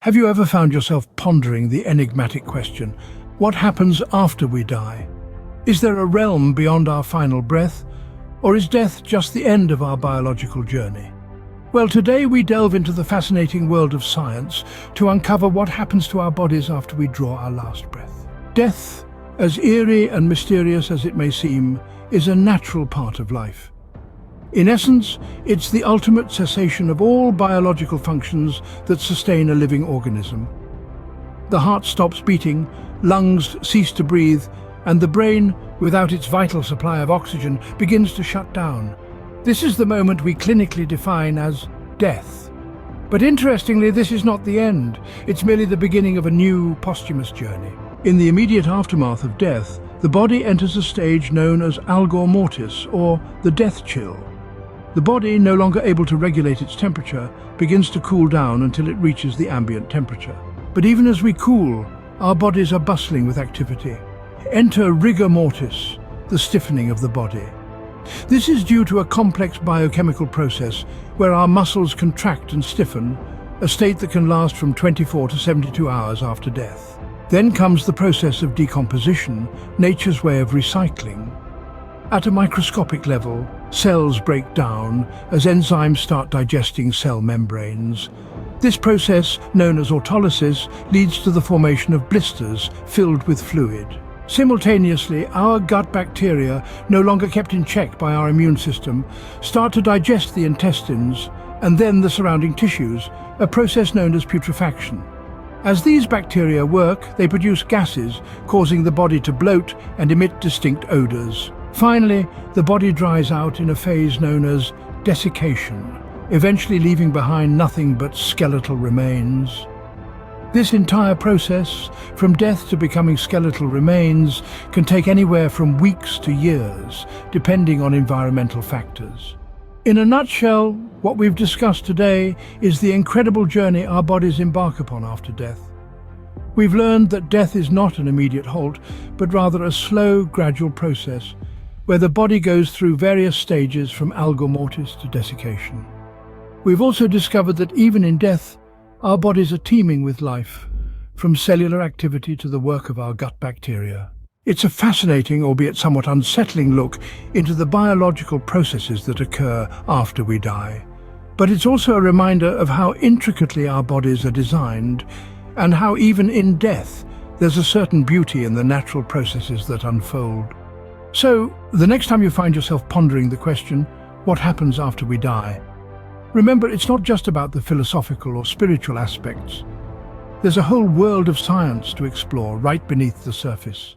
Have you ever found yourself pondering the enigmatic question, what happens after we die? Is there a realm beyond our final breath, or is death just the end of our biological journey? Well, today we delve into the fascinating world of science to uncover what happens to our bodies after we draw our last breath. Death, as eerie and mysterious as it may seem, is a natural part of life. In essence, it's the ultimate cessation of all biological functions that sustain a living organism. The heart stops beating, lungs cease to breathe, and the brain, without its vital supply of oxygen, begins to shut down. This is the moment we clinically define as death. But interestingly, this is not the end. It's merely the beginning of a new, posthumous journey. In the immediate aftermath of death, the body enters a stage known as algor mortis, or the death chill. The body, no longer able to regulate its temperature, begins to cool down until it reaches the ambient temperature. But even as we cool, our bodies are bustling with activity. Enter rigor mortis, the stiffening of the body. This is due to a complex biochemical process where our muscles contract and stiffen, a state that can last from 24 to 72 hours after death. Then comes the process of decomposition, nature's way of recycling. At a microscopic level, cells break down as enzymes start digesting cell membranes. This process, known as autolysis, leads to the formation of blisters filled with fluid. Simultaneously, our gut bacteria, no longer kept in check by our immune system, start to digest the intestines and then the surrounding tissues, a process known as putrefaction. As these bacteria work, they produce gases, causing the body to bloat and emit distinct odors. Finally, the body dries out in a phase known as desiccation, eventually leaving behind nothing but skeletal remains. This entire process, from death to becoming skeletal remains, can take anywhere from weeks to years, depending on environmental factors. In a nutshell, what we've discussed today is the incredible journey our bodies embark upon after death. We've learned that death is not an immediate halt, but rather a slow, gradual process, where the body goes through various stages from algor mortis to desiccation. We've also discovered that even in death, our bodies are teeming with life, from cellular activity to the work of our gut bacteria. It's a fascinating, albeit somewhat unsettling look into the biological processes that occur after we die. But it's also a reminder of how intricately our bodies are designed, and how even in death, there's a certain beauty in the natural processes that unfold. So, the next time you find yourself pondering the question, what happens after we die? Remember, it's not just about the philosophical or spiritual aspects. There's a whole world of science to explore right beneath the surface.